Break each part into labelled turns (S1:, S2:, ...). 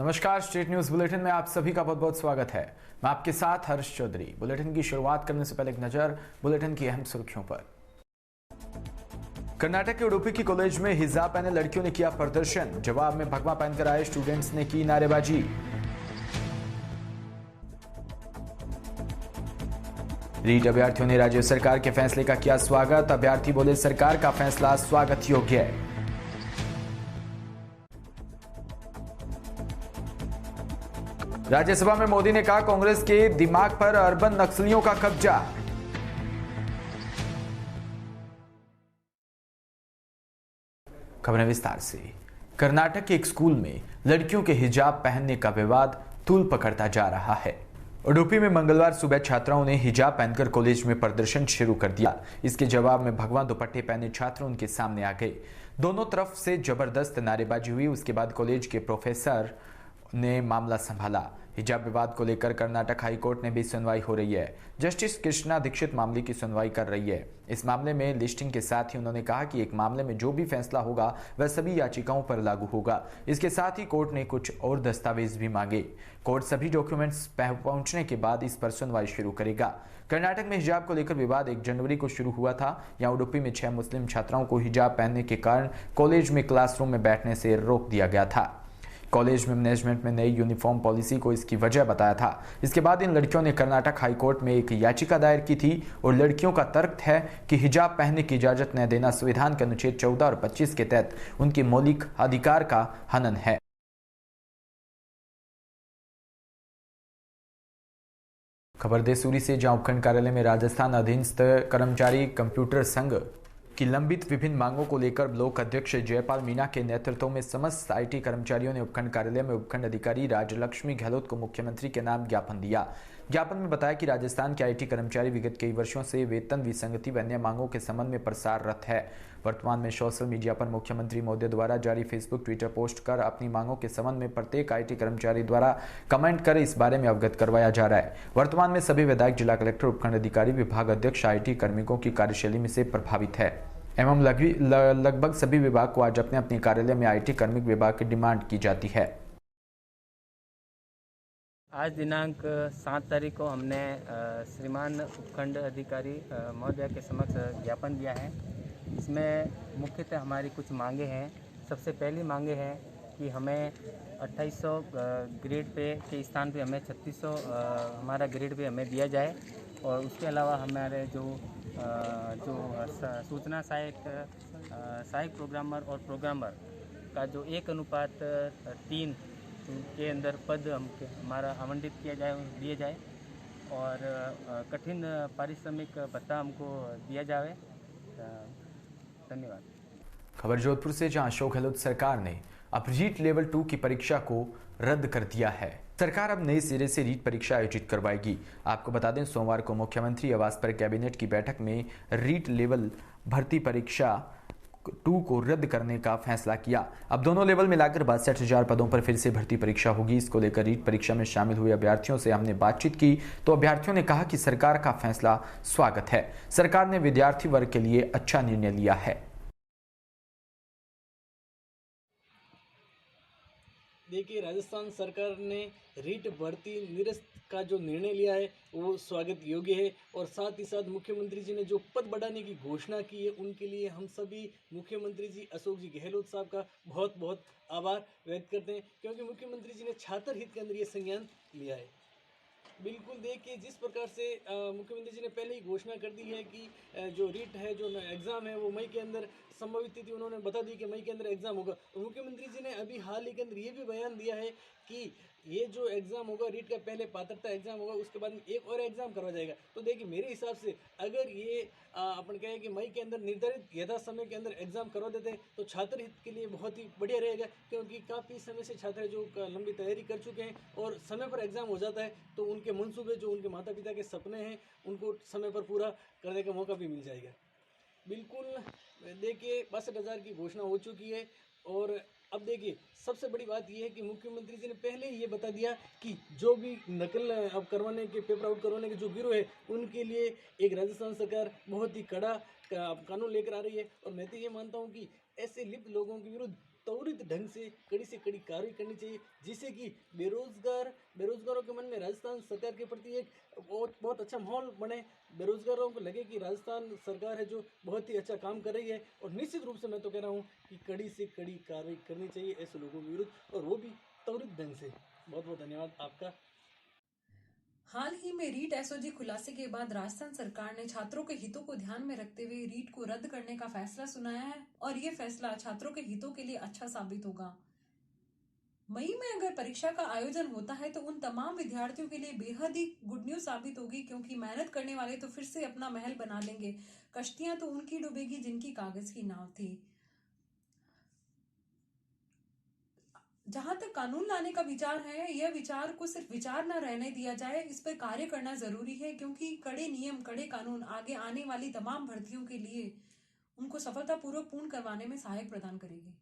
S1: नमस्कार, state news bulletin में आप सभी का बहुत बहुत स्वागत है। मैं आपके साथ हर्ष चौधरी। बुलेटिन की शुरुआत करने से पहले एक नजर बुलेटिन की अहम सुर्खियों पर। कर्नाटक के उडुपी की कॉलेज में हिजाब पहने लड़कियों ने किया प्रदर्शन। जवाब में भगवा पहनकर आए स्टूडेंट्स ने की नारेबाजी। रीट अभ्यर्थियों ने राज्य सरकार के फैसले का किया स्वागत। अभ्यर्थी बोले, सरकार का फैसला स्वागत योग्य है। राज्यसभा में मोदी ने कहा, कांग्रेस के दिमाग पर अर्बन नक्सलियों का कब्जा। खबरें विस्तार से। कर्नाटक के एक स्कूल में लड़कियों के हिजाब पहनने का विवाद तूल पकड़ता जा रहा है। उडुपी में मंगलवार सुबह छात्राओं ने हिजाब पहनकर कॉलेज में प्रदर्शन शुरू कर दिया। इसके जवाब में भगवा दुपट्टे पहने छात्र उनके सामने आ गए। दोनों तरफ से जबरदस्त नारेबाजी हुई। उसके बाद कॉलेज के प्रोफेसर ने मामला संभाला। हिजाब विवाद को लेकर कर्नाटक हाईकोर्ट में भी सुनवाई हो रही है। जस्टिस कृष्णा दीक्षित मामले की सुनवाई कर रही है। इस मामले में लिस्टिंग के साथ ही उन्होंने कहा कि एक मामले में जो भी फैसला होगा वह सभी याचिकाओं पर लागू होगा। इसके साथ ही कोर्ट ने कुछ और दस्तावेज भी मांगे। कोर्ट सभी डॉक्यूमेंट्स पहुंचने के बाद इस पर सुनवाई शुरू करेगा। कर्नाटक में हिजाब को लेकर विवाद 1 जनवरी को शुरू हुआ था। यहाँ उडुपी में 6 मुस्लिम छात्राओं को हिजाब पहनने के कारण कॉलेज में क्लासरूम में बैठने से रोक दिया गया था। कॉलेज में मैनेजमेंट में नई यूनिफॉर्म पॉलिसी को इसकी वजह बताया था। इसके बाद इन लड़कियों ने कर्नाटक हाईकोर्ट में एक याचिका दायर की थी और लड़कियों का तर्क है कि हिजाब पहनने की इजाजत न देना संविधान के अनुच्छेद 14 और 25 के तहत उनके मौलिक अधिकार का हनन है। खबर देसूरी से, जहां उपखंड कार्यालय में राजस्थान अधीनस्थ कर्मचारी कंप्यूटर संघ की लंबित विभिन्न मांगों को लेकर ब्लॉक अध्यक्ष जयपाल मीणा के नेतृत्व में समस्त आईटी कर्मचारियों ने उपखंड कार्यालय में उपखंड अधिकारी राजलक्ष्मी गहलोत को मुख्यमंत्री के नाम ज्ञापन दिया। ज्ञापन में बताया कि राजस्थान के आईटी कर्मचारी विगत कई वर्षों से वेतन विसंगति व अन्य मांगों के संबंध में प्रसाररत है। वर्तमान में सोशल मीडिया पर मुख्यमंत्री महोदय द्वारा जारी फेसबुक, ट्विटर पोस्ट कर अपनी मांगों के संबंध में प्रत्येक आईटी कर्मचारी द्वारा कमेंट कर इस बारे में अवगत करवाया जा रहा है। वर्तमान में सभी विधायक, जिला कलेक्टर, उपखंड अधिकारी, विभाग अध्यक्ष आईटी कार्मिकों की कार्यशैली में से प्रभावित है एवं लगभग सभी विभाग को आज अपने अपने कार्यालय में आईटी कार्मिक विभाग की डिमांड की जाती है।
S2: आज दिनांक 7 तारीख को हमने श्रीमान उपखंड अधिकारी महोदय के समक्ष ज्ञापन दिया है। इसमें मुख्यतः हमारी कुछ मांगे हैं। सबसे पहली मांगे है कि हमें 2800 ग्रेड पे के स्थान पे हमें 3600 हमारा ग्रेड पे हमें दिया जाए और उसके अलावा हमारे जो सूचना सहायक प्रोग्रामर और प्रोग्रामर का जो 1:3 के अंदर पद हमारा आवंटित दिए जाए और कठिन पारिश्रमिक भत्ता हमको दिया जाए। धन्यवाद।
S1: खबर जोधपुर से, जहां अशोक गहलोत सरकार ने अब रीट लेवल 2 की परीक्षा को रद्द कर दिया है। सरकार अब नए सिरे से रीट परीक्षा आयोजित करवाएगी। आपको बता दें, सोमवार को मुख्यमंत्री आवास पर कैबिनेट की बैठक में रीट लेवल भर्ती परीक्षा 2 को रद्द करने का फैसला किया। अब दोनों लेवल मिलाकर 62,000 पदों पर फिर से भर्ती परीक्षा होगी। इसको लेकर रीट परीक्षा में शामिल हुए अभ्यर्थियों से हमने बातचीत की तो अभ्यर्थियों ने कहा कि सरकार का फैसला स्वागत है। सरकार ने विद्यार्थी वर्ग के लिए अच्छा निर्णय लिया है।
S3: देखिए, राजस्थान सरकार ने रीट भर्ती निरस्त का जो निर्णय लिया है वो स्वागत योग्य है और साथ ही साथ मुख्यमंत्री जी ने जो पद बढ़ाने की घोषणा की है उनके लिए हम सभी मुख्यमंत्री जी अशोक जी गहलोत साहब का बहुत बहुत आभार व्यक्त करते हैं, क्योंकि मुख्यमंत्री जी ने छात्र हित के अंदर ये संज्ञान लिया है। बिल्कुल, देखिए जिस प्रकार से मुख्यमंत्री जी ने पहले ही घोषणा कर दी है कि जो रीट है, जो एग्ज़ाम है वो मई के अंदर संभावित तिथि उन्होंने बता दी कि मई के अंदर एग्ज़ाम होगा। और मुख्यमंत्री जी ने अभी हाल ही के अंदर ये भी बयान दिया है कि ये जो एग्ज़ाम होगा रीट का पहले पात्रता एग्ज़ाम होगा, उसके बाद एक और एग्ज़ाम करवाया जाएगा। तो देखिए, मेरे हिसाब से अगर ये अपन कहें कि मई के अंदर निर्धारित यथा समय के अंदर एग्ज़ाम करवा देते हैं तो छात्र हित के लिए बहुत ही बढ़िया रहेगा, क्योंकि काफ़ी समय से छात्र जो लंबी तैयारी कर चुके हैं और समय पर एग्ज़ाम हो जाता है तो उनके मंसूबे, जो उनके माता पिता के सपने हैं, उनको समय पर पूरा करने का मौका भी मिल जाएगा। बिल्कुल, देखिए 62,000 की घोषणा हो चुकी है और अब देखिए सबसे बड़ी बात यह है कि मुख्यमंत्री जी ने पहले ही ये बता दिया कि जो भी नकल अब करवाने के, पेपर आउट करवाने के जो गिरोह है उनके लिए एक राजस्थान सरकार बहुत ही कड़ा कानून लेकर आ रही है। और मैं तो ये मानता हूँ कि ऐसे लिप्त लोगों के विरुद्ध त्वरित ढंग से कड़ी कार्रवाई करनी चाहिए, जिससे कि बेरोजगारों के मन में राजस्थान सरकार के प्रति एक बहुत अच्छा माहौल बने। बेरोजगारों को लगे कि राजस्थान सरकार है जो बहुत ही अच्छा काम कर रही है। और निश्चित रूप से मैं तो कह रहा हूँ कि कड़ी से कड़ी कार्रवाई करनी चाहिए ऐसे लोगों के विरुद्ध, और वो भी त्वरित ढंग से। बहुत बहुत धन्यवाद आपका।
S4: हाल ही में रीट एसओजी खुलासे के बाद राजस्थान सरकार ने छात्रों के हितों को ध्यान में रखते हुए रीट को रद्द करने का फैसला सुनाया है और ये फैसला छात्रों के हितों के लिए अच्छा साबित होगा। मई में अगर परीक्षा का आयोजन होता है तो उन तमाम विद्यार्थियों के लिए बेहद ही गुड न्यूज साबित होगी, क्योंकि मेहनत करने वाले तो फिर से अपना महल बना लेंगे, कश्तियां तो उनकी डूबेगी जिनकी कागज की नाव थी। जहां तक कानून लाने का विचार है, यह विचार को सिर्फ विचार न रहने दिया जाए, इस पर कार्य करना जरूरी है, क्योंकि कड़े नियम, कड़े कानून आगे आने वाली तमाम भर्तियों के लिए उनको सफलतापूर्वक पूर्ण करवाने में सहायक प्रदान करेगी।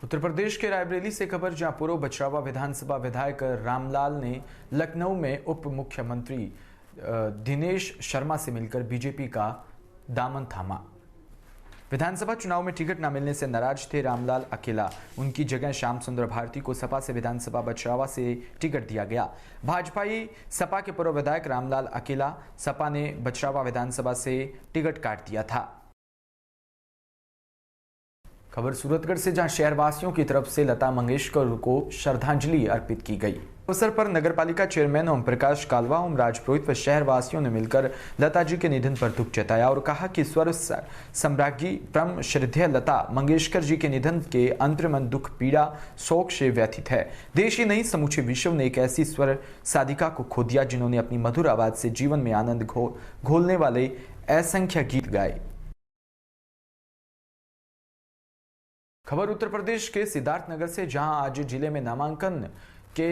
S1: उत्तर प्रदेश के रायबरेली से खबर, जहां पूर्व बछरावा विधानसभा विधायक रामलाल ने लखनऊ में उप मुख्यमंत्री दिनेश शर्मा से मिलकर बीजेपी का दामन थामा। विधानसभा चुनाव में टिकट न मिलने से नाराज थे रामलाल अकेला। उनकी जगह श्याम सुंदर भारती को सपा से विधानसभा बछरावा से टिकट दिया गया। भाजपाई सपा के पूर्व विधायक रामलाल अकेला, सपा ने बछरावा विधानसभा से टिकट काट दिया था। खबर सूरतगढ़ से, जहां शहरवासियों की तरफ से लता मंगेशकर को श्रद्धांजलि अर्पित की गई। अवसर पर नगरपालिका चेयरमैन ओम प्रकाश कालवा, ओम राजपुरोहित व शहरवासियों ने मिलकर लता जी के निधन पर दुख जताया और कहा कि स्वर सम्राज्ञी परम श्रद्धेय लता मंगेशकर जी के निधन के अंतर्मन दुख, पीड़ा, शोक से व्यथित है। देश ही नहीं, समूचे विश्व ने एक ऐसी स्वर साधिका को खो दिया जिन्होंने अपनी मधुर आवाज से जीवन में आनंद घोलने वाले असंख्य गीत गाए। खबर उत्तर प्रदेश के सिद्धार्थनगर से, जहां आज जिले में नामांकन के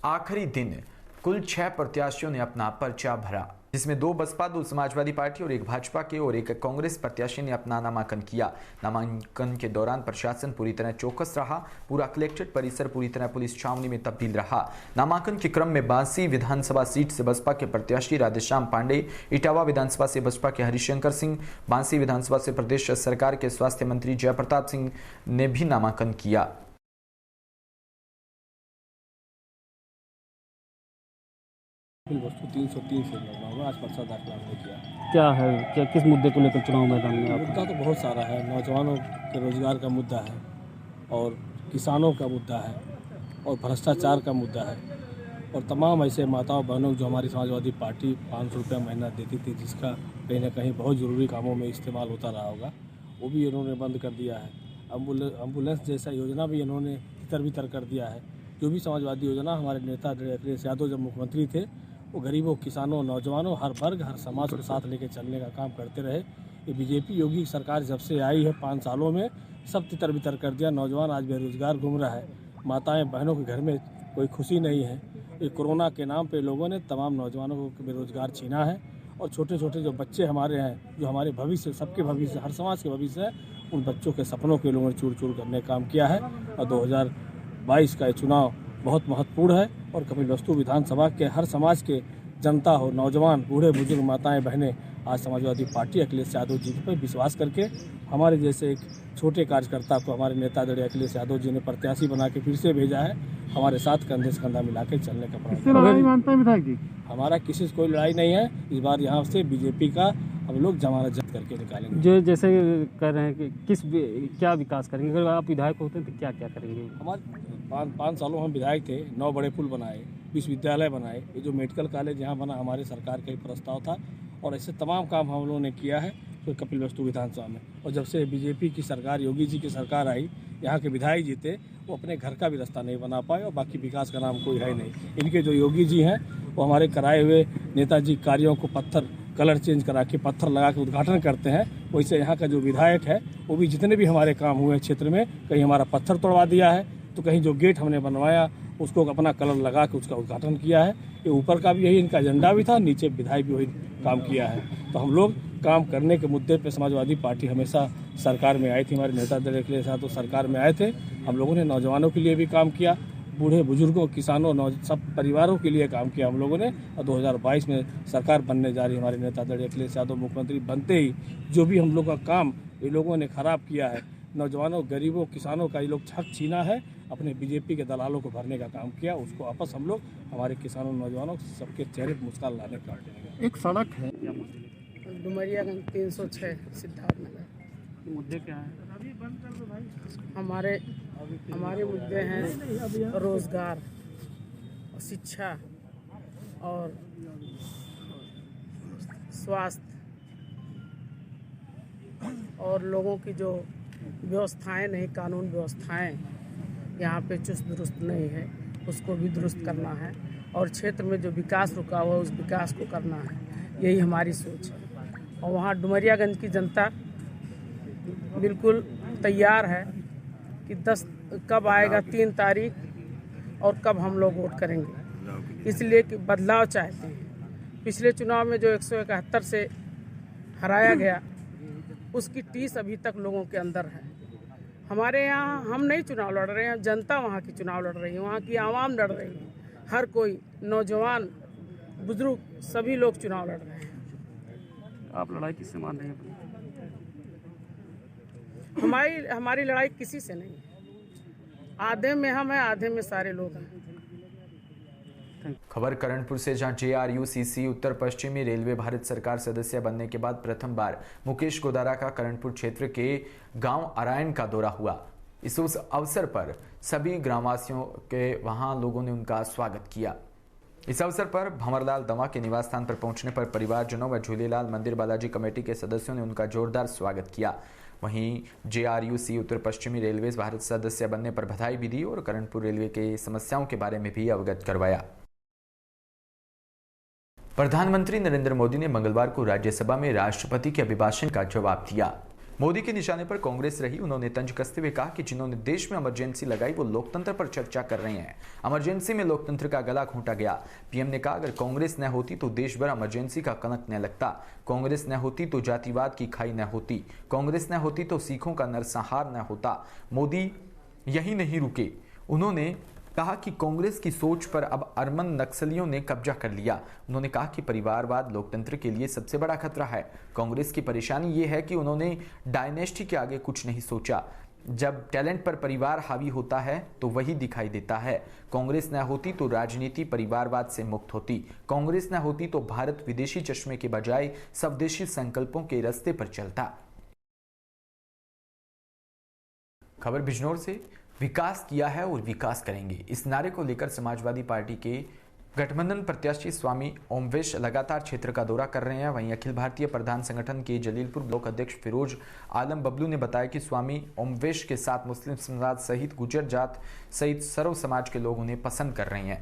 S1: आखिरी दिन कुल 6 प्रत्याशियों ने अपना पर्चा भरा, जिसमें 2 बसपा, 2 समाजवादी पार्टी और 1 भाजपा के और 1 कांग्रेस प्रत्याशी ने अपना नामांकन किया। नामांकन के दौरान प्रशासन पूरी तरह चौकस रहा। पूरा कलेक्ट्रेट परिसर पूरी तरह पुलिस छावनी में तब्दील रहा। नामांकन के क्रम में बांसी विधानसभा सीट से बसपा के प्रत्याशी राधेश्याम पांडे, इटावा विधानसभा से बसपा के हरिशंकर सिंह, बांसी विधानसभा से प्रदेश सरकार के स्वास्थ्य मंत्री जयप्रताप सिंह ने भी नामांकन किया।
S5: वस्तु 303 से लगा हुआ, आज पर्चा दाखिल हमने किया।
S6: क्या है, क्या किस मुद्दे को लेकर चुनाव मैदान में?
S5: मुद्दा तो बहुत सारा है। नौजवानों के रोजगार का मुद्दा है, और किसानों का मुद्दा है, और भ्रष्टाचार का मुद्दा है, और तमाम ऐसे माताओं बहनों जो हमारी समाजवादी पार्टी 500 रुपया महीना देती थी, जिसका कहीं ना कहीं बहुत ज़रूरी कामों में इस्तेमाल होता रहा होगा, वो भी इन्होंने बंद कर दिया है। एम्बुलेंस जैसा योजना भी इन्होंने तितर बितर कर दिया है। जो भी समाजवादी योजना हमारे नेता अखिलेश यादव जब मुख्यमंत्री थे, वो गरीबों, किसानों, नौजवानों, हर वर्ग, हर समाज को साथ लेकर चलने का काम करते रहे। ये बीजेपी योगी सरकार जब से आई है 5 सालों में सब तितर बितर कर दिया। नौजवान आज बेरोजगार घूम रहा है, माताएं बहनों के घर में कोई खुशी नहीं है। ये कोरोना के नाम पे लोगों ने तमाम नौजवानों को बेरोजगार छीना है, और छोटे छोटे जो बच्चे हमारे हैं, जो हमारे भविष्य, सबके भविष्य, हर समाज के भविष्य है, उन बच्चों के सपनों के लोगों ने चूर चूर करने का काम किया है। और 2022 का ये चुनाव बहुत महत्वपूर्ण है, और कपिलवस्तु विधानसभा के हर समाज के जनता हो, नौजवान, बूढ़े बुजुर्ग, माताएं बहनें आज समाजवादी पार्टी अखिलेश यादव जी पर विश्वास करके हमारे जैसे एक छोटे कार्यकर्ता को हमारे नेता आदरणीय अखिलेश यादव जी ने प्रत्याशी बना के फिर से भेजा है। हमारे साथ कंधे से कंधा मिला के चलने का
S6: लड़ाई मानते हैं विधायक जी?
S5: हमारा किसी से कोई लड़ाई नहीं है। इस बार यहाँ से बीजेपी का हम लोग जमानत जब्त करके निकालेंगे।
S6: जो जैसे कह रहे हैं कि क्या विकास करेंगे, अगर आप विधायक होते हैं तो क्या क्या करेंगे?
S5: हमारे 5 सालों हम विधायक थे, 9 बड़े पुल बनाए, विश्वविद्यालय बनाए, ये जो मेडिकल कॉलेज यहाँ बना हमारे सरकार का ही प्रस्ताव था, और ऐसे तमाम काम हम लोगों ने किया है तो कपिलवस्तु विधानसभा में। और जब से बीजेपी की सरकार, योगी जी की सरकार आई, यहाँ के विधायक जी थे, वो अपने घर का भी रास्ता नहीं बना पाए, और बाकी विकास का नाम कोई है नहीं। इनके जो योगी जी हैं वो हमारे कराए हुए नेताजी कार्यों को पत्थर कलर चेंज करा के, पत्थर लगा के उद्घाटन करते हैं। वैसे यहाँ का जो विधायक है वो भी जितने भी हमारे काम हुए क्षेत्र में, कहीं हमारा पत्थर तोड़वा दिया है, तो कहीं जो गेट हमने बनवाया उसको अपना कलर लगा के उसका उद्घाटन किया है। ये ऊपर का भी यही इनका एजेंडा भी था, नीचे विधायक भी वही काम किया है। तो हम लोग काम करने के मुद्दे पे समाजवादी पार्टी हमेशा सरकार में आई थी, हमारे नेता अखिलेश यादव सरकार में आए थे। हम लोगों ने नौजवानों के लिए भी काम किया, बूढ़े बुजुर्गों, किसानों, सब परिवारों के लिए काम किया हम लोगों ने। और 2022 में सरकार बनने जा रही है, हमारे नेता अखिलेश यादव मुख्यमंत्री बनते ही जो भी हम लोग का काम ये लोगों ने खराब किया है, नौजवानों, गरीबों, किसानों का ये लोग हक छीना है, अपने बीजेपी के दलालों को भरने का काम किया। उसको वापस हम लोग हमारे किसानों, नौजवानों सबके चेहरे पर मुस्कान लाने का काम करेंगे।
S6: एक सड़क है,
S7: डुमरियागंज 306 सिद्धार्थनगर।
S6: मुद्दे क्या हैं?
S7: हमारे मुद्दे हैं रोजगार, शिक्षा और स्वास्थ्य, और लोगों की जो व्यवस्थाएं नहीं, कानून व्यवस्थाएं यहाँ पे चुस्त दुरुस्त नहीं है, उसको भी दुरुस्त करना है। और क्षेत्र में जो विकास रुका हुआ उस विकास को करना है, यही हमारी सोच है। और वहाँ डुमरियागंज की जनता बिल्कुल तैयार है कि 10 कब आएगा 3 तारीख और कब हम लोग वोट करेंगे, इसलिए कि बदलाव चाहते हैं। पिछले चुनाव में जो 171 से हराया गया उसकी टीस अभी तक लोगों के अंदर है। हमारे यहाँ हम नहीं चुनाव लड़ रहे हैं, जनता वहाँ की चुनाव लड़ रही है, वहाँ की आवाम लड़ रही है। हर कोई, नौजवान, बुजुर्ग, सभी लोग चुनाव लड़ रहे हैं।
S6: आप लड़ाई किससे मान रहे हैं?
S7: हमारी लड़ाई किसी से नहीं है। आधे में हम हैं, आधे में सारे लोग हैं।
S1: खबर करणपुर से, जहां JRUCC उत्तर पश्चिमी रेलवे भारत सरकार सदस्य बनने के बाद प्रथम बार मुकेश गोदारा का करणपुर क्षेत्र के गांव अरायन का दौरा हुआ। इस अवसर पर सभी ग्रामवासियों के वहां लोगों ने उनका स्वागत किया। इस अवसर पर भंवरलाल दवा के निवास स्थान पर पहुंचने पर परिवारजनों व झूलेलाल मंदिर बालाजी कमेटी के सदस्यों ने उनका जोरदार स्वागत किया। वहीं JRUC उत्तर पश्चिमी रेलवे भारत सदस्य बनने पर बधाई भी दी और करणपुर रेलवे के समस्याओं के बारे में भी अवगत करवाया। प्रधानमंत्री नरेंद्र मोदी ने मंगलवार को राज्यसभा में राष्ट्रपति के अभिभाषण का जवाब दिया। मोदी के निशाने पर कांग्रेस रही। उन्होंने तंज कसते हुए कहा कि जिन्होंने देश में इमरजेंसी लगाई वो लोकतंत्र पर चर्चा कर रहे हैं। इमरजेंसी में लोकतंत्र का गला घोंटा गया। पीएम ने कहा, अगर कांग्रेस न होती तो देश भर इमरजेंसी का कलंक न लगता। कांग्रेस न होती तो जातिवाद की खाई न होती। कांग्रेस न होती तो सिखों का नरसंहार न होता। मोदी यही नहीं रुके। उन्होंने कहा कि कांग्रेस की सोच पर अब अरमन नक्सलियों ने कब्जा कर लिया। उन्होंने कहा कि परिवारवाद लोकतंत्र के लिए सबसे बड़ा खतरा है। कांग्रेस की परेशानी ये है कि उन्होंने डायनेस्टी के आगे कुछ नहीं सोचा। जब टैलेंट पर परिवार हावी होता है तो वही दिखाई देता है। कांग्रेस न होती तो राजनीति परिवारवाद से मुक्त होती। कांग्रेस न होती तो भारत विदेशी चश्मे के बजाय स्वदेशी संकल्पों के रास्ते पर चलता। खबर बिजनौर से, विकास किया है और विकास करेंगे, इस नारे को लेकर समाजवादी पार्टी के गठबंधन प्रत्याशी स्वामी ओमवेश लगातार क्षेत्र का दौरा कर रहे हैं। वहीं अखिल भारतीय प्रधान संगठन के जलीलपुर ब्लॉक अध्यक्ष फिरोज आलम बबलू ने बताया कि स्वामी ओमवेश के साथ मुस्लिम समाज सहित गुर्जर जात सहित सर्व समाज के लोग उन्हें पसंद कर रहे हैं।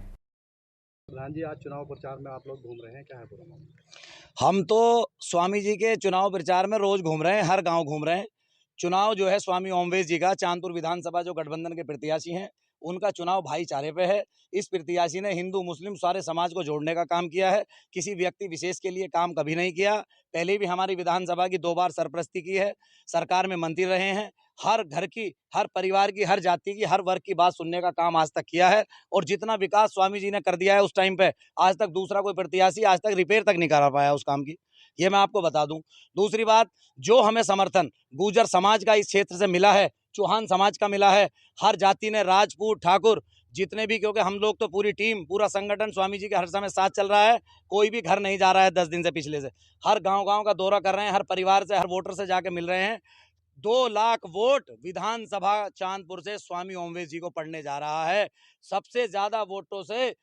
S5: प्रधान जी, आज चुनाव प्रचार में आप लोग घूम रहे हैं, क्या है पूरा मामला?
S8: हम तो स्वामी जी के चुनाव प्रचार में रोज घूम रहे हैं, हर गांव घूम रहे हैं। चुनाव जो है स्वामी ओमवेश जी का, चांदपुर विधानसभा जो गठबंधन के प्रत्याशी हैं उनका चुनाव भाईचारे पे है। इस प्रत्याशी ने हिंदू मुस्लिम सारे समाज को जोड़ने का काम किया है, किसी व्यक्ति विशेष के लिए काम कभी नहीं किया। पहले भी हमारी विधानसभा की 2 बार सरपरस्ती की है, सरकार में मंत्री रहे हैं। हर घर की, हर परिवार की, हर जाति की, हर वर्ग की बात सुनने का काम आज तक किया है। और जितना विकास स्वामी जी ने कर दिया है उस टाइम पे, आज तक दूसरा कोई प्रत्याशी आज तक रिपेयर तक नहीं करा पाया उस काम की, ये मैं आपको बता दूं। दूसरी बात, जो हमें समर्थन गुर्जर समाज का इस क्षेत्र से मिला है, चौहान समाज का मिला है, हर जाति ने, राजपूत, ठाकुर, जितने भी, क्योंकि हम लोग तो पूरी टीम, पूरा संगठन स्वामी जी के हर समय साथ चल रहा है। कोई भी घर नहीं जा रहा है 10 दिन से, पिछले से हर गांव का दौरा कर रहे हैं, हर परिवार से, हर वोटर से जाके मिल रहे हैं। 2 लाख वोट विधानसभा चांदपुर से स्वामी ओमवेश जी को पड़ने जा रहा है। सबसे ज्यादा वोटों से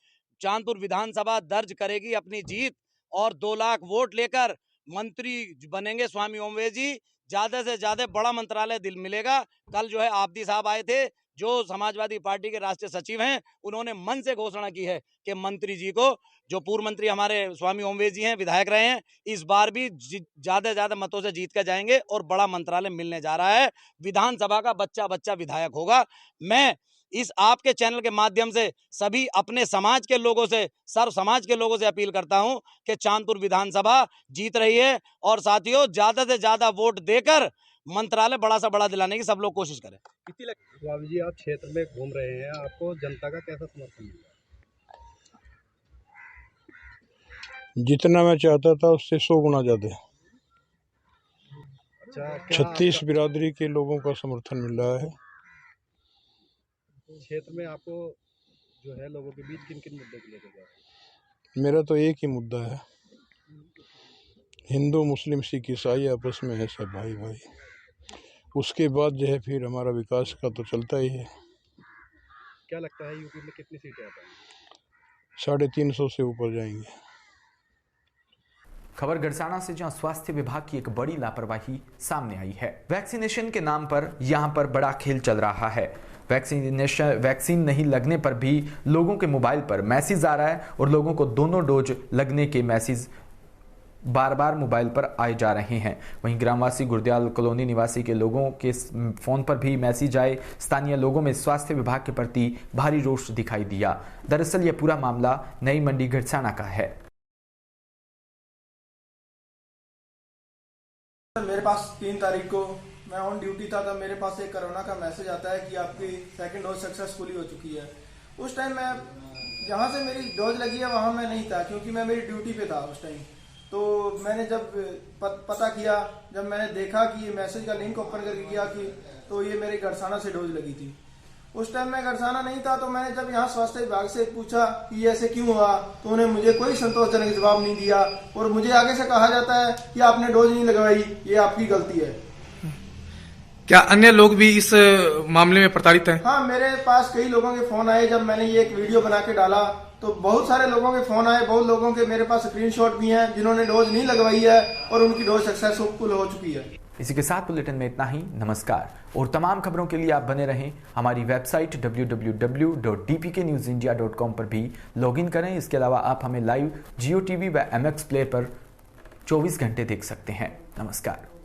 S8: चांदपुर विधानसभा दर्ज करेगी अपनी जीत और 2 लाख वोट लेकर मंत्री बनेंगे स्वामी ओमवेश जी। ज्यादा से ज्यादा बड़ा मंत्रालय दिल मिलेगा। कल जो है आपदी साहब आए थे, जो समाजवादी पार्टी के राष्ट्रीय सचिव हैं, उन्होंने मन से घोषणा की है कि मंत्री जी को, जो पूर्व मंत्री हमारे स्वामी ओमवेश जी हैं, विधायक रहे हैं, इस बार भी ज्यादा से ज्यादा मतों से जीत कर जाएंगे और बड़ा मंत्रालय मिलने जा रहा है। विधानसभा का बच्चा बच्चा विधायक होगा। मैं इस आपके चैनल के माध्यम से सभी अपने समाज के लोगों से, सर्व समाज के लोगों से अपील करता हूं कि चांदपुर विधानसभा जीत रही है और साथियों ज्यादा से ज्यादा वोट देकर मंत्रालय बड़ा सा बड़ा दिलाने की सब लोग कोशिश करें।
S5: स्वामी जी, आप क्षेत्र में घूम रहे हैं, आपको जनता का कैसा समर्थन मिल रहा है?
S9: जितना मैं चाहता था उससे 100 गुना ज्यादा।
S5: अच्छा,
S9: 36 बिरादरी के लोगों का समर्थन मिल रहा है।
S10: क्षेत्र में आपको जो है लोगों के बीच किन किन मुद्दों को लेकर जा रहे हैं?
S9: मेरा तो एक ही मुद्दा है, हिंदू मुस्लिम सिख ईसाई आपस में है सब भाई भाई। उसके बाद जो है फिर हमारा विकास का तो चलता ही है।
S10: क्या लगता है यूपी में कितनी सीटें आ पाएंगी?
S9: 350 से ऊपर जाएंगे।
S1: खबर गड़साना से, जहां स्वास्थ्य विभाग की एक बड़ी लापरवाही सामने आई है। वैक्सीनेशन के नाम पर यहां पर बड़ा खेल चल रहा है। वैक्सीन नहीं लगने पर भी लोगों के मोबाइल पर मैसेज आ रहा है और लोगों को दोनों डोज लगने के मैसेज बार बार मोबाइल पर आए जा रहे हैं। वहीं ग्रामवासी गुरदयाल कॉलोनी निवासी के लोगों के फोन पर भी मैसेज आए। स्थानीय लोगों में स्वास्थ्य विभाग के प्रति भारी रोष दिखाई दिया। दरअसल यह पूरा मामला नई मंडी गड़साना का है।
S11: मेरे पास 3 तारीख को मैं ऑन ड्यूटी था, तब मेरे पास एक कोरोना का मैसेज आता है कि आपकी सेकंड डोज सक्सेसफुली हो चुकी है। उस टाइम मैं जहां से मेरी डोज लगी है वहां मैं नहीं था, क्योंकि मैं मेरी ड्यूटी पे था उस टाइम। तो मैंने जब पता किया, जब मैंने देखा कि ये मैसेज का लिंक ओपन करके किया कि तो ये मेरे गड़साना से डोज लगी थी। उस टाइम मैं गड़साना नहीं था, तो मैंने जब यहाँ स्वास्थ्य विभाग से पूछा कि ऐसे क्यों हुआ, तो उन्होंने मुझे कोई संतोषजनक जवाब नहीं दिया और मुझे आगे से कहा जाता है कि आपने डोज नहीं लगवाई, ये आपकी गलती है।
S12: क्या अन्य लोग भी इस मामले में प्रताड़ित हैं?
S11: हाँ, मेरे पास कई लोगों के फोन आए। जब मैंने ये एक वीडियो बना के डाला तो बहुत सारे लोगों के फोन आए। बहुत लोगों के मेरे पास स्क्रीनशॉट भी हैं जिन्होंने डोज नहीं लगवाई है और उनकी डोज सक्सेसफुल हो चुकी है।
S1: इसी के साथ बुलेटिन में इतना ही। नमस्कार। और तमाम खबरों के लिए आप बने रहें हमारी वेबसाइट www.dpknewsindia.com पर भी लॉगिन करें। इसके अलावा आप हमें लाइव जियो टीवी व MX प्लेयर पर 24 घंटे देख सकते हैं। नमस्कार।